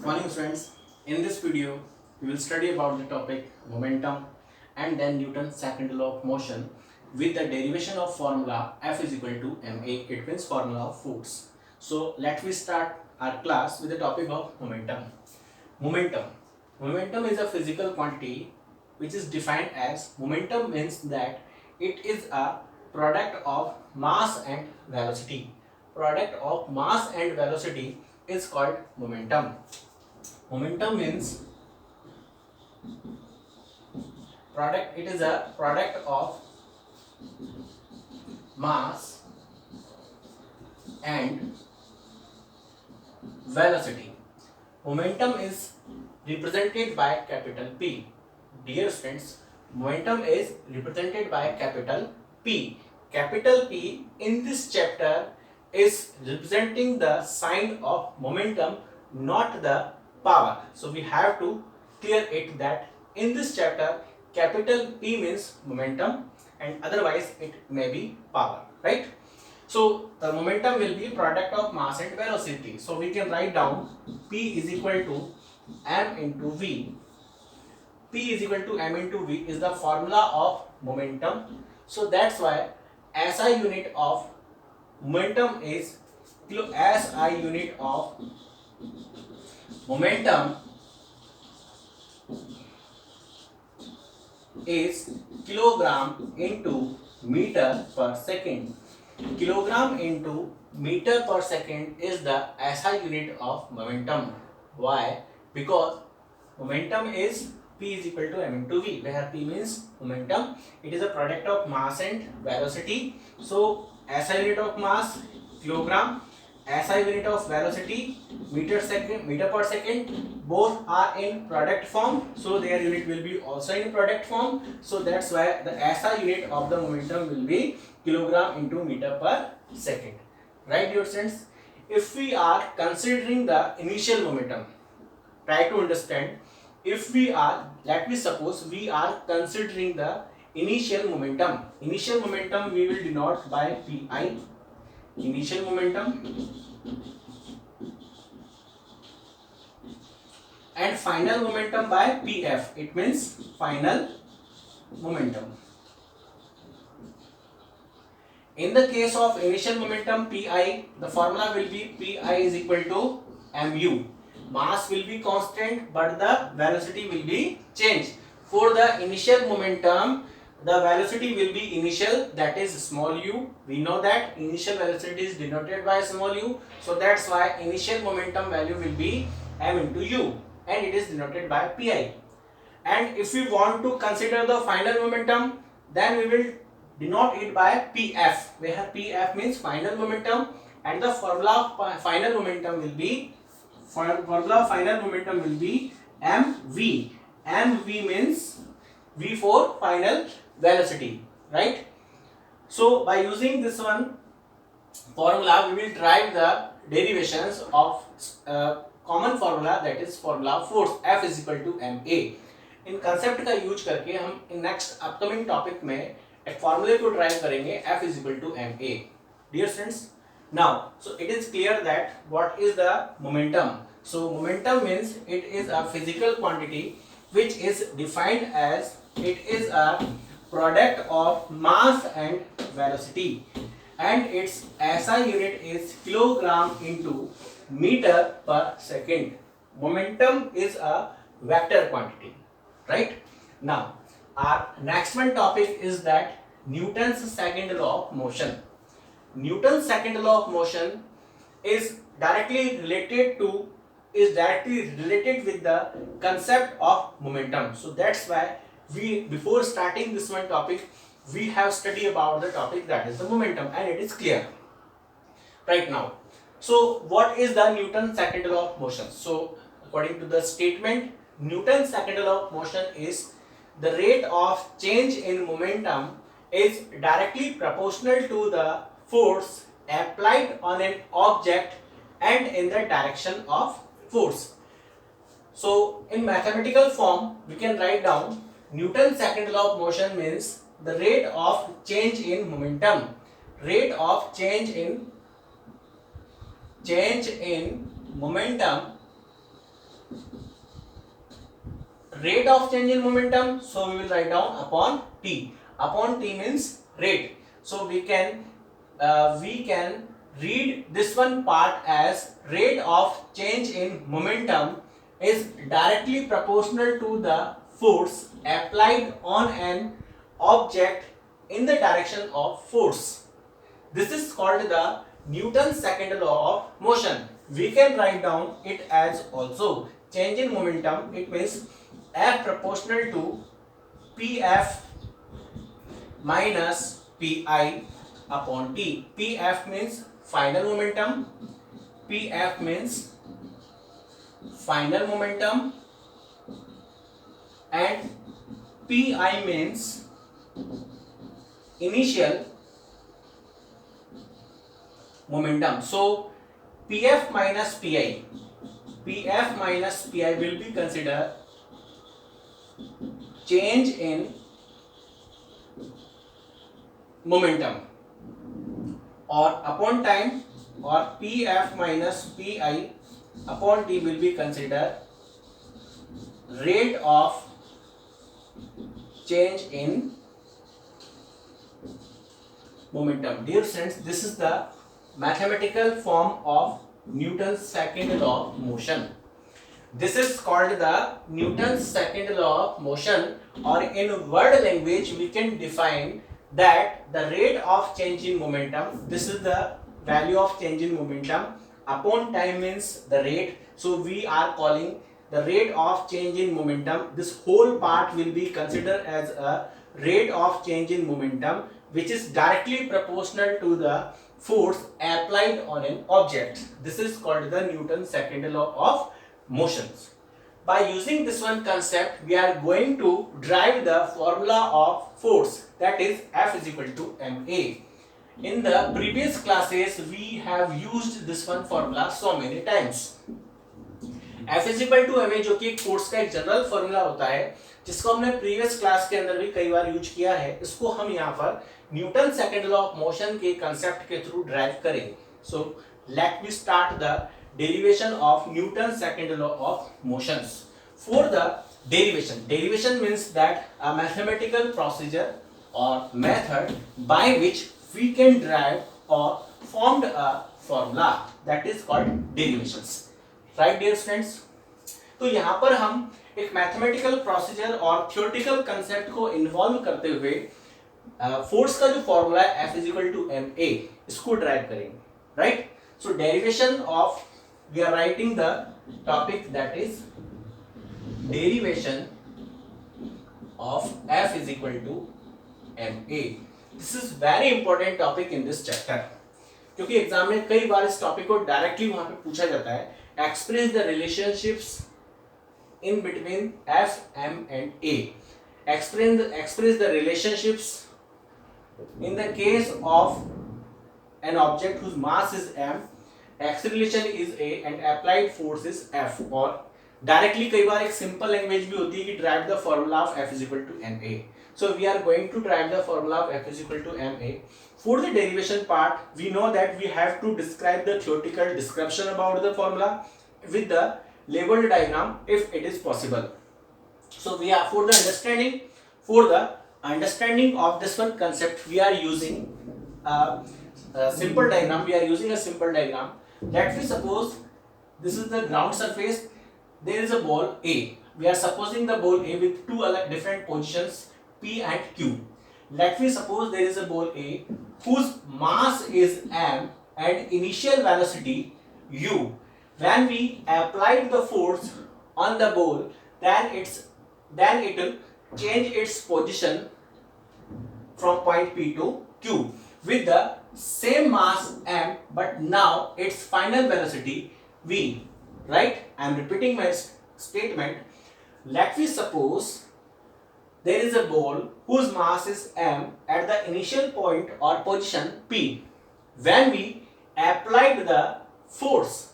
Morning friends, in this video we will study about the topic momentum and then Newton's second law of motion with the derivation of formula F is equal to ma, it means formula of force. So let me start our class with the topic of momentum. Momentum. Momentum is a physical quantity which is defined as momentum means that it is a product of mass and velocity. Product of mass and velocity is called momentum. Momentum means product, it is a product of mass and velocity. Momentum is represented by capital P. Dear friends, momentum is represented by capital P. Capital P in this chapter is representing the sign of momentum, not the power. So we have to clear it that in this chapter capital P means momentum and otherwise it may be power, right? So the momentum will be product of mass and velocity. So we can write down P is equal to m into v. P is equal to m into v is the formula of momentum. So that's why SI unit of momentum is SI unit of momentum is kilogram into meter per second. Kilogram into meter per second is the SI unit of momentum. Why? Because momentum is P is equal to m into v, where P means momentum. It is a product of mass and velocity. So SI unit of mass kilogram, SI unit of velocity meter per second, both are in product form, so their unit will be also in product form. So that's why the SI unit of the momentum will be kilogram into meter per second, right dear friends? If we are considering the initial momentum, try to understand. If we are, let me suppose we are considering the initial momentum. Initial momentum we will denote by pi. Initial momentum and final momentum by pf. It means final momentum. In the case of initial momentum pi, the formula will be pi is equal to mu. Mass will be constant but the velocity will be changed. For the initial momentum, the velocity will be initial, that is small u. We know that initial velocity is denoted by small u. So that's why initial momentum value will be m into u and it is denoted by pi. And if we want to consider the final momentum, then we will denote it by pf, where pf means final momentum and the formula of final momentum will be mv. Mv means v for final velocity, right? So by using this one formula, we will derive the derivations of common formula, that is formula force F is equal to ma. In concept का use करके हम in next upcoming topic में एक फॉर्मूले को drive करेंगे F is equal to ma. Dear friends, now so it is clear that what is the momentum. So momentum means it is a physical quantity which is defined as it is a product of mass and velocity, and its SI unit is kilogram into meter per second. Momentum is a vector quantity, right? Now our next one topic is that Newton's second law of motion. Newton's second law of motion is directly related with the concept of momentum. So that's why we, before starting this one topic, we have studied about the topic, that is the momentum, and it is clear right now. So what is the Newton's second law of motion? So according to the statement, Newton's second law of motion is the rate of change in momentum is directly proportional to the force applied on an object and in the direction of force. So in mathematical form, we can write down Newton's second law of motion means the rate of change in momentum. Rate of change in momentum rate of change in momentum, so we will write down upon t. Upon t means rate. So we can read this one part as rate of change in momentum is directly proportional to the force applied on an object in the direction of force. This is called the Newton's second law of motion. We can write down it as also change in momentum. It means F proportional to Pf minus Pi upon T. Pf means final momentum. Pf means final momentum and Pi means initial momentum. So Pf minus Pi will be considered change in momentum, or upon time, or Pf minus Pi upon T will be considered rate of change in momentum. Dear friends, this is the mathematical form of Newton's second law of motion. This is called the Newton's second law of motion, or in word language we can define that the rate of change in momentum, this is the value of change in momentum, upon time means the rate, so we are calling the rate of change in momentum. This whole part will be considered as a rate of change in momentum, which is directly proportional to the force applied on an object. This is called the Newton's second law of motions. By using this one concept, we are going to derive the formula of force, that is F is equal to ma. In the previous classes, we have used this one formula so many times. F is equal to ma जो कि एक force का एक general formula होता है, जिसको हमने previous class के अंदर भी कई बार यूज किया है, इसको हम यहाँ पर Newton second law of motion के कंसेप्ट के थ्रू ड्राइव करेंगे. So let me start the derivation of Newton's second law of motions. For the derivation means that a mathematical procedure or method by which we can derive or formed a formula, that is called derivations. Right dear friends? तो यहाँ पर हम एक mathematical procedure और theoretical concept को involve करते हुए force का जो फॉर्मूला है F is equal to ma, इसको ड्राइव करेंगे. Right? So derivation of, we are writing the topic, that is derivation of F is equal to ma. This is very important topic in this chapter, क्योंकि exam में कई बार इस topic को directly वहां पे पूछा जाता है. Express the relationships in between F, M and A. Express the relationships in the case of an object whose mass is M, acceleration is A and applied force is F. और directly कई बार एक simple language भी होती है कि derive the formula of F is equal to ma. So we are going to derive the formula of F is equal to ma. For the derivation part, we know that we have to describe the theoretical description about the formula with the labeled diagram if it is possible. So we are for the understanding of this one concept, we are using a simple diagram. We are using a simple diagram. Let me suppose this is the ground surface. There is a ball A. We are supposing the ball A with two different positions P and Q. Let me suppose there is a ball A whose mass is m and initial velocity u. When we applied the force on the ball, then it will change its position from point P to Q with the same mass m, but now its final velocity v. Right? I am repeating my statement. Let me suppose there is a ball whose mass is m at the initial point or position P. When we applied the force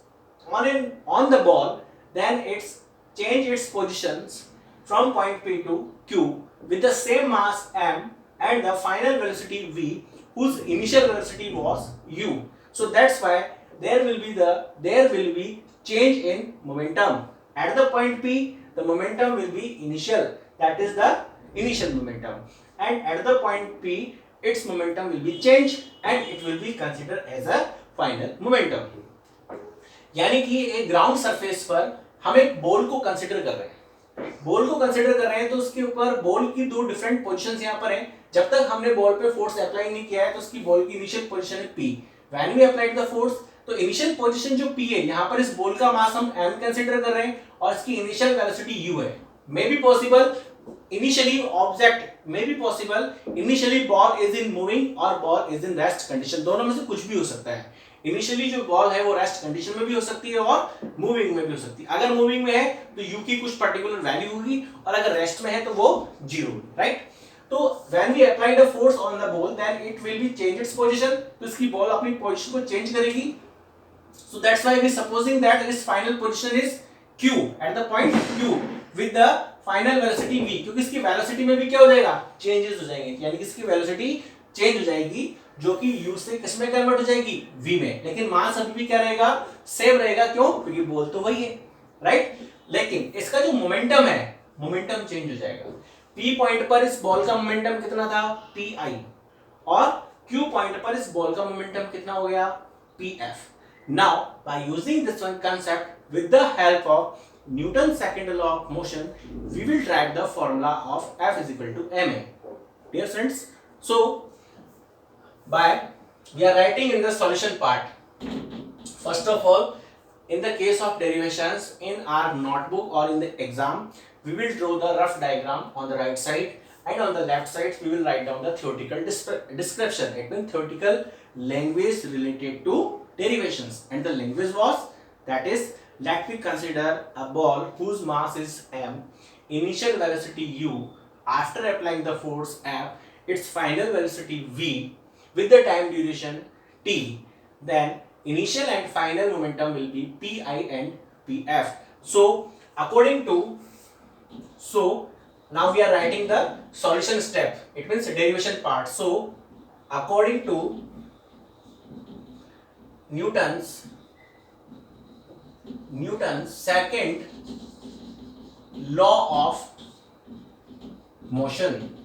on the ball, then it's change its positions from point P to Q with the same mass m and the final velocity v, whose initial velocity was u. So that's why there will be change in momentum. At the point P, the momentum will be initial, that is the initial momentum, and at the point P its momentum will be changed and it will be considered as a final momentum. यानी कि एक ground surface पर हम एक ball को consider कर रहे हैं, बॉल को कंसीडर कर रहे हैं तो उसके ऊपर बॉल की दो डिफरेंट पोजीशंस यहाँ पर हैं. जब तक हमने बॉल पे फोर्स अप्लाई नहीं किया है तो उसकी बॉल की इनिशियल पोजीशन है P. When we applied the force तो इनिशियल पोजीशन जो P है, यहाँ पर इस बॉल का मास हम m कंसीडर कर रहे हैं और इसकी इनिशियल वेलोसिटी u है. May be possible initially object may be possible initially ball is in moving or ball is in rest condition, दोनों में से कुछ भी हो सकता है. इनिशियली जो बॉल है वो रेस्ट कंडीशन में भी हो सकती है और मूविंग में भी हो सकती है. अगर मूविंग में है तो u की कुछ पर्टिकुलर वैल्यू होगी और अगर रेस्ट में है तो वो 0 होगी, राइट. तो when we apply the force on the ball then it will be change its position, तो इसकी बॉल अपनी पोजीशन को चेंज करेगी. So that's why we supposing that its final position is q at the point q with the final velocity v, क्योंकि इसकी velocity में भी क्या हो जाएगा, चेंजेस हो जाएंगे. यानी कि इसकी वेलोसिटी चेंज हो जाएगी जो कि u से किस में कन्वर्ट हो जाएगी, v में. लेकिन मास अभी भी क्या रहेगा, सेम रहेगा. क्यों, क्योंकि बॉल तो वही है, राइट. लेकिन इसका जो मोमेंटम है, मोमेंटम चेंज हो जाएगा. p पॉइंट पर इस बॉल का मोमेंटम कितना था, pi, और q पॉइंट पर इस बॉल का मोमेंटम कितना हो गया, pf. Now by using this one concept with the help of Newton's second law of motion, we will derive the formula of F is equal to ma. Dear friends, so we are writing in the solution part. First of all, in the case of derivations in our notebook or in the exam, we will draw the rough diagram on the right side, and on the left side we will write down the theoretical description. It means theoretical language related to derivations, and the language was, that is, let me consider a ball whose mass is m, initial velocity u, after applying the force F, its final velocity v, with the time duration t, then initial and final momentum will be pi and pf. So now we are writing the solution step, it means derivation part. So according to Newton's second law of motion.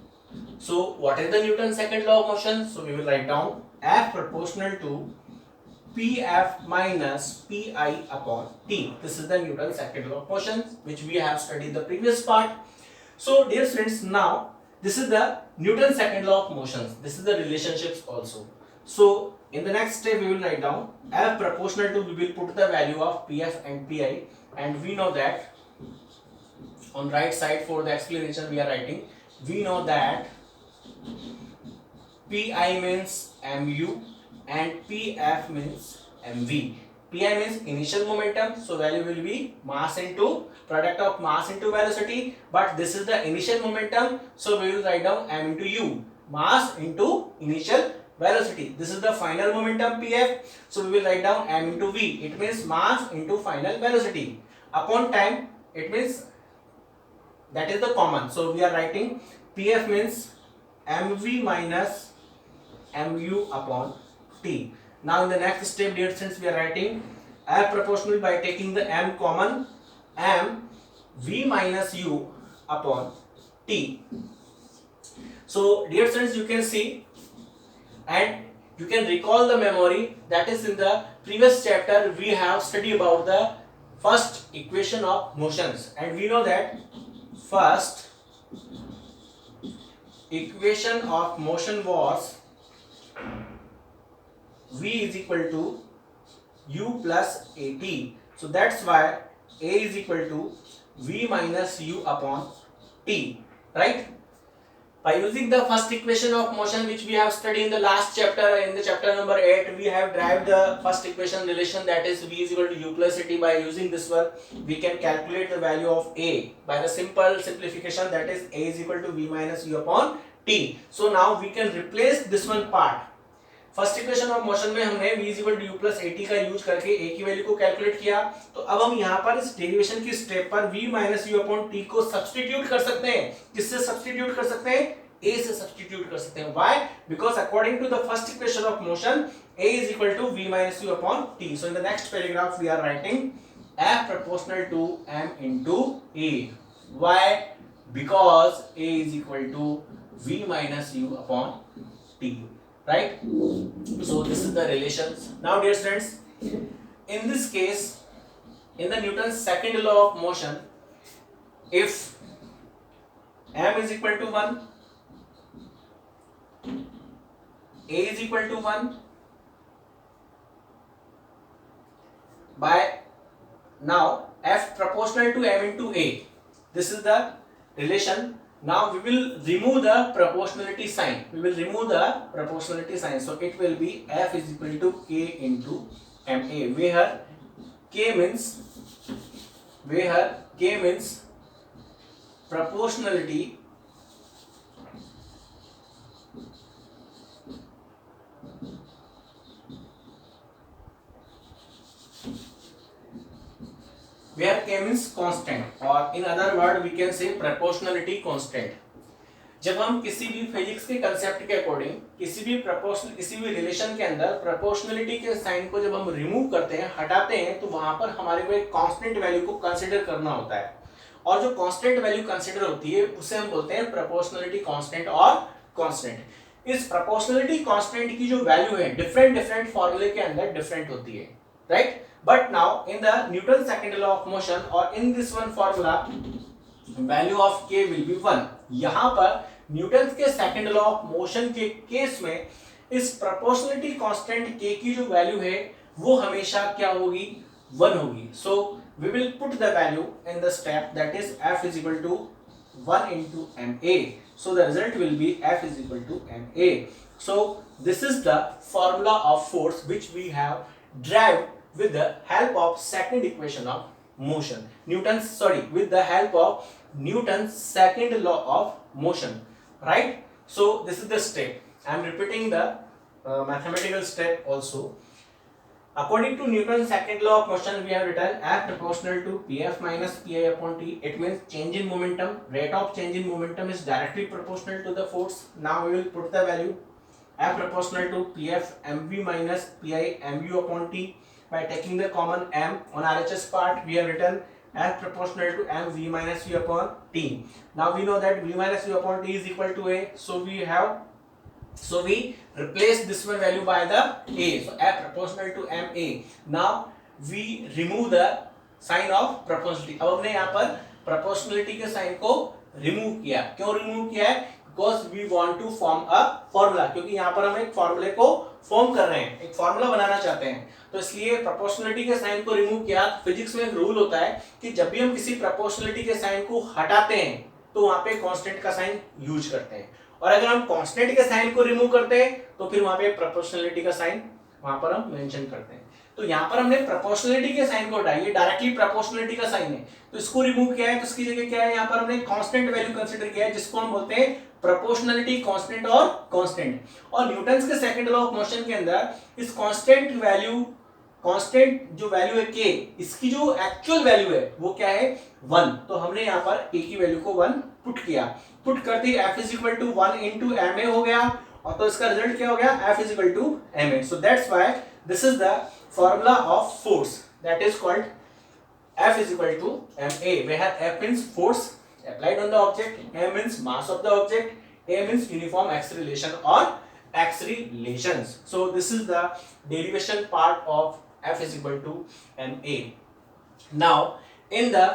So what is the Newton's second law of motion? So we will write down F proportional to Pf minus Pi upon T. This is the Newton's second law of motion which we have studied the previous part. So dear friends, now this is the Newton's second law of motion. This is the relationships also. So in the next step we will write down F proportional to, we will put the value of Pf and Pi, and we know that on right side for the explanation we are writing, we know that Pi means mu and Pf means mv. Pi means initial momentum, so value will be mass into product of mass into velocity, but this is the initial momentum, so we will write down m into u, mass into initial velocity. This is the final momentum Pf, so we will write down m into v, it means mass into final velocity, upon time, it means that is the common, so we are writing Pf means mv minus mu upon t. Now in the next step, dear friends, we are writing F proportional by taking the m common, m v minus u upon t. So dear friends, you can see and you can recall the memory, that is in the previous chapter we have studied about the first equation of motions, and we know that first equation of motion was v is equal to u plus at. So that's why a is equal to v minus u upon t, right? By using the first equation of motion which we have studied in the last chapter, in the chapter number 8, we have derived the first equation relation, that is v is equal to u plus at. By using this one, we can calculate the value of a by the simple simplification, that is a is equal to v minus u upon t. So now we can replace this one part. First equation of motion में हमने v is equal to u plus at का use करके a की value को calculate किया, तो अब हम यहाँ पर इस डेरिवेशन की स्टेप पर v minus u upon t को सब्स्टिट्यूट कर सकते हैं. किससे सब्स्टिट्यूट कर सकते हैं? a से सब्स्टिट्यूट कर सकते हैं. Why? Because according to the first equation of motion a is equal to v minus u upon t. So in the next paragraph we are writing f proportional to m into a. Why? Because A is equal to V minus U upon T, right? So this is the relations. Now dear students, in this case, in the Newton's second law of motion, if m is equal to 1, A is equal to 1, by now F proportional to m into A, this is the relation. Now we will remove the proportionality sign. So it will be F is equal to K into MA, where K means proportionality where K means constant, or in other word we can say proportionality constant. जब हम किसी भी physics के concept के according किसी भी relation के अंदर प्रोपोर्शनलिटी के साइन को जब हम रिमूव करते हैं, हटाते हैं, तो वहां पर हमारे को एक कांस्टेंट वैल्यू को कंसीडर करना होता है, और जो कांस्टेंट वैल्यू कंसीडर होती है उसे हम बोलते हैं प्रोपोर्शनलिटी कांस्टेंट और कांस्टेंट। इस प्रोपोर्शनलिटी कांस्टेंट की जो वैल्यू है डिफरेंट फॉर्मूले के अंदर डिफरेंट होती है, right? But now in the Newton's second law of motion, or in this one formula, value of k will be 1. यहाँ पर न्यूटन के सेकंड लॉ ऑफ मोशन के केस में इस प्रोपोर्शनलिटी कांस्टेंट k की जो वैल्यू है वो हमेशा क्या होगी? 1 होगी. So we will put the value in the step, that is F is equal to 1 into ma. So the result will be F is equal to ma. So this is the formula of force which we have derived with the help of second equation of motion, with the help of Newton's second law of motion, right? So this is the step. I am repeating the mathematical step also. According to Newton's second law of motion, we have written F proportional to Pf minus Pi upon T. It means change in momentum. Rate of change in momentum is directly proportional to the force. Now we will put the value F proportional to Pf mv minus Pi mu upon T. By taking the common m on RHS part, we have written F proportional to mv minus v upon T. Now we know that v minus v upon T is equal to A. So we replace this one value by the A. So F proportional to ma. Now we remove the sign of proportionality. अब हमने यहाँ पर proportionality के sign को remove किया. क्यों remove किया है? Because we want to form a formula. क्योंकि यहाँ पर हम एक फॉर्मूले को फॉर्म कर रहे हैं, एक फॉर्मूला बनाना चाहते हैं, तो इसलिए प्रोपोर्शनलिटी के साइन को रिमूव किया. फिजिक्स में एक रूल होता है कि जब भी हम किसी प्रोपोर्शनलिटी के साइन को हटाते हैं तो वहां पे कांस्टेंट का साइन यूज करते हैं, और अगर हम कांस्टेंट के साइन को रिमूव करते हैं तो फिर वहां पे प्रोपोर्शनलिटी का साइन वहां पर हम मेंशन करते हैं. तो यहाँ पर हमने प्रोपोर्शनलिटी के साइन को हटाया, ये डायरेक्टली प्रोपोर्शनलिटी का साइन है, तो इसको रिमूव किया है. तो इसकी जगह क्या है, यहाँ पर हमने कांस्टेंट वैल्यू कंसीडर किया है, जिसको हम बोलते हैं प्रोपोर्शनलिटी कांस्टेंट और कांस्टेंट. और न्यूटन्स के सेकंड लॉ ऑफ मोशन के अंदर इस कांस्टेंट जो वैल्यू है k, इसकी जो एक्चुअल वैल्यू है वो क्या है? 1. तो हमने यहाँ पर k की वैल्यू को 1 पुट किया. पुट करते ही F is equal to 1 into ma हो गया, और तो इसका रिजल्ट क्या हो गया? F is equal to ma. So that's why this is the formula of force, that is called F is equal to ma, where F means force applied on the object, m means mass of the object, a means uniform acceleration or accelerations. So this is the derivation part of F is equal to ma. Now in the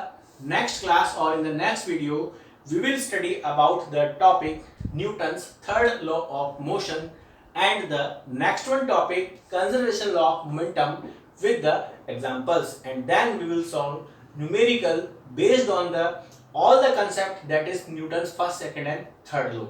next class or in the next video, we will study about the topic Newton's third law of motion, and the next one topic conservation law of momentum with the examples, and then we will solve numerical based on the all the concept, that is Newton's first, second and third law.